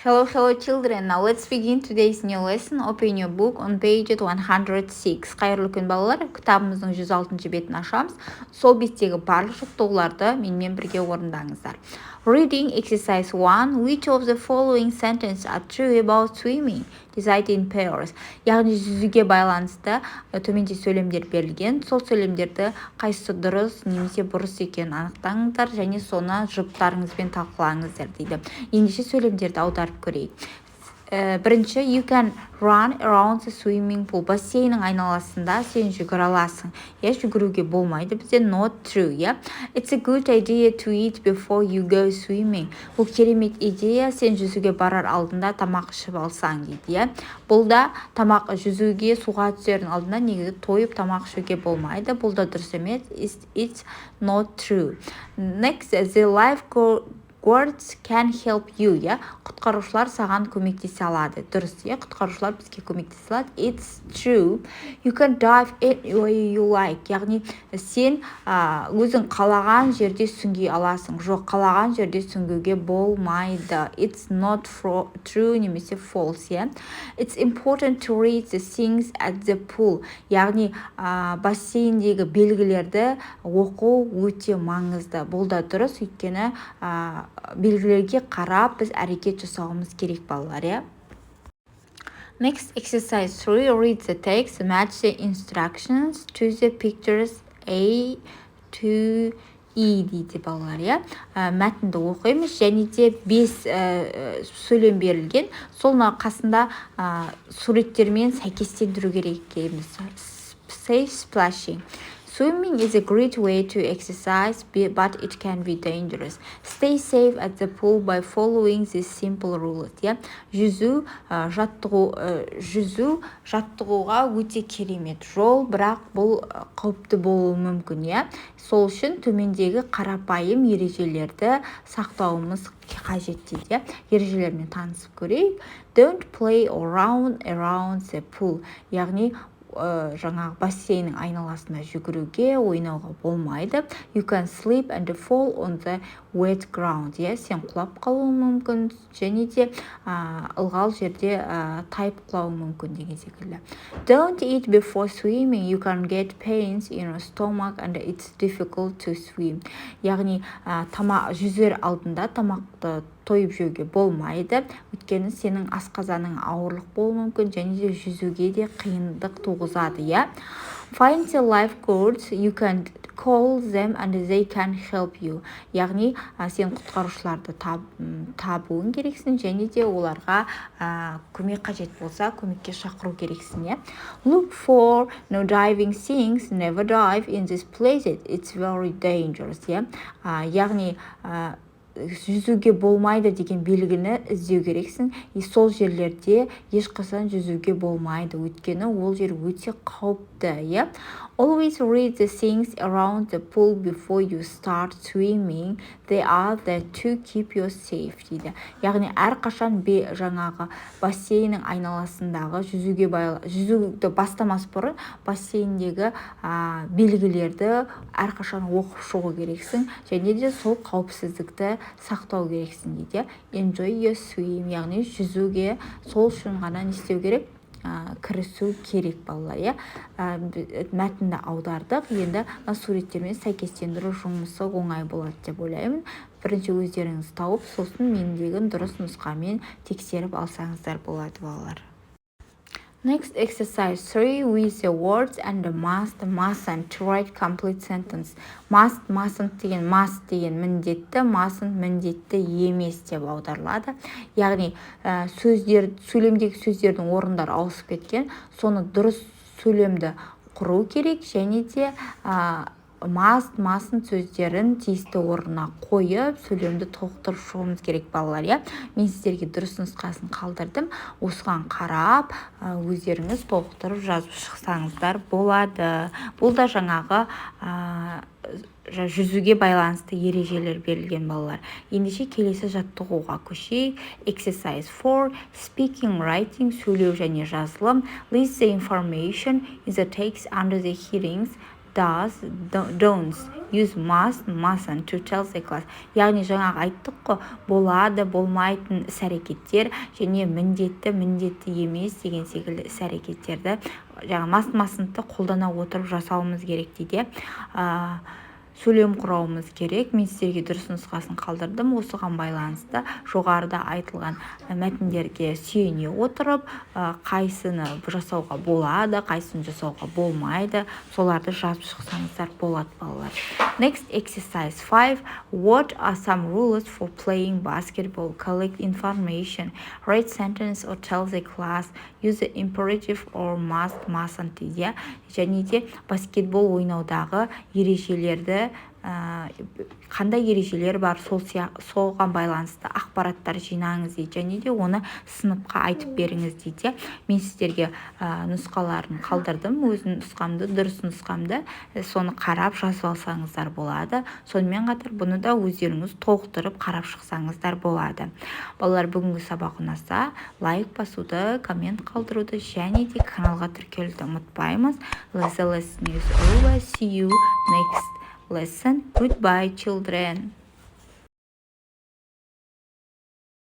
Hello children. Now let's begin today's new lesson. Open your book on page 106. Қайырлы күн балалар. Кітабымыздың 106 бетін ашамыз. Сол беттегі барлық жаттығуларды менімен бірге орындаңыздар. Reading exercise 1. Which of the following sentences are true about swimming? Decide in pairs. Яғни жүзуге байланысты төменде сөйлемдер берілген. Сол сөйлемдерді қайсысы дұрыс немесе бұрыс екенін анықтаңыздар және соны жұптарыңызбен талқылаңыздар дейді. Ендеше сөйлемдерді аударып көрейік. Бірінші, you can run around the swimming pool. Бассейннің айналасында сен жүгіре аласың. Жүгіруге болмайды. Бізде not true. It's a good idea to eat before you go swimming. Бұл керемет идея, сен жүзуге барар алдында тамақ ішіп алсаң дейді. Бұл да тамақ жүзуге суға түсердің алдында негізі тойып тамақ ішуге болмайды. Бұл да дұрыс емес. It's not true. Next, the lifeguards can help you. Құтқарушылар саған көмектесе алады. Дұрыс, құтқарушылар бізге көмектесе алады. It's true. You can dive anywhere you like. Яғни сен өзің қалаған жерде сүңги аласың. Жоқ, қалаған жерде сүңгуге болмайды. It's not true немесе false. It's important to read the things at the pool. Яғни бассейндегі белгілерді оқу өте маңызды. Бұл да дұрыс, өйткені белгілерге қарап біз әрекет жасауымыз керек балалар. Next, exercise 3. Read the text, match the instructions to the pictures A to E дейді балалар. Мәтінді оқимыз және де 5 сөйлем берілген. Солның қасында суреттермен сәйкестендіру керек екенбіз. Safe splashing. Swimming is a great way to exercise, but it can be dangerous. Stay safe at the pool by following these simple rules. Жүзу жаттығуға өте керемет жол, бірақ бұл қауіпті болуы мүмкін. Сол үшін төмендегі қарапайым ережелерді сақтауымыз қажет дейді. Ережелермен танысып көрейік. Don't play around the pool. Яғни жаңағы бассейннің айналасында жүгіруге, ойнауға болмайды. You can slip and fall on the wet ground. Сен құлап қалуы мүмкін, және де ылғал жерде тайып құлауы мүмкін деген секілді. Don't eat before swimming. You can get pains in your stomach and it's difficult to swim. Яғни жүзер алдында тамақты тойып жеуге болмайды, өйткені сенің асқазаның ауырлық болуы мүмкін және де жүзуге де қиындық туғызады. Find the lifeguards. You can call them and they can help you. Яғни сен құтқарушыларды табуың керексің және де оларға көмек қажет болса көмекке шақыру керексің. Look for no diving things. Never dive in this place. It's very dangerous. Яғни жүзуге болмайды деген белгіні іздеу керексің. Сол жерлерде ешқашан жүзуге болмайды, өйткені ол жер өте қауіпті. Always read the things around the pool before you start swimming. They are there to keep you safe дейді. Яғни әрқашан жаңағы бассейннің айналасындағы жүзуді бастамас бұрын бассейндегі белгілерді әрқашан оқып шығу керексің және де сол қауіпсіздікті сақтау керексің дейді. Enjoy your swim. Яғни жүзуге сол үшін ғана не істеу керек? Кірісу керек балалар. Мәтінді аудардық. Енді суреттермен сәйкестендіру жұмысы оңай болады деп ойлаймын. Бірінші өздеріңіз тауып, сосын мендегі дұрыс нұсқамен тексеріп алсаңыздар болады балалар. Next, exercise 3. With the words and the mustn't to write complete sentence. Mustn't деген міндетті, mustn't міндетті емес деп аударылады. Яғни сөйлемдегі сөздердің орындары ауысып кеткен, соны дұрыс сөйлемді құру керек және де mustn't сөздерін тиісті орнына қойып, сөйлемді толықтырып шығуымыз керек балалар. Мен сіздерге дұрыс нұсқасын қалдырдым. Осыған қарап, өздеріңіз толықтырып жазып шықсаңыздар болады. Бұл да жаңағы жүзуге байланысты ережелер берілген балалар. Ендеше келесі жаттығуға көшейік. Exercise 4. Speaking, writing, сөйлеу және жазылым. List the information in the text under the headings. does, don'ts, use must, mustn't to tell the class. Яғни жаңағы айттық қой, болады, болмайтын іс-әрекеттер және міндетті емес деген секілді іс-әрекеттерді жаңа mustn'тты қолдана отырып жасауымыз керек дейді. Сөйлем құрауымыз керек. Мен сіздерге дұрыс нұсқасын қалдырдым. Осыған байланысты жоғарыда айтылған мәтіндерге сүйене отырып, қайсыны жасауға болады, қайсыны жасауға болмайды, соларды жазып шықсаңыздар болады, балалар. Next exercise 5. What are some rules for playing basketball? Collect information. Write sentence or tell the class. Use the imperative or must, mustn't дейді. Және де баскетбол ойнаудағы ережелерді қандай ережелер бар, соған байланысты ақпараттар жинаңыз дейді, және де оны сыныпқа айтып беріңіз дейді. Мен сіздерге нұсқаларын қалдырдым, өзім нұсқамды, дұрыс нұсқамды, соны қарап жазып алсаңыздар болады. Сонымен қатар бұны да өздеріңіз толықтырып қарап шықсаңыздар болады. Балалар, бүгінгі сабақ ұнаса, лайк басуды, коммент қалдыруды және де каналға тіркелуді ұмытпаймыз. The lesson is over. See you next lesson. Goodbye, children.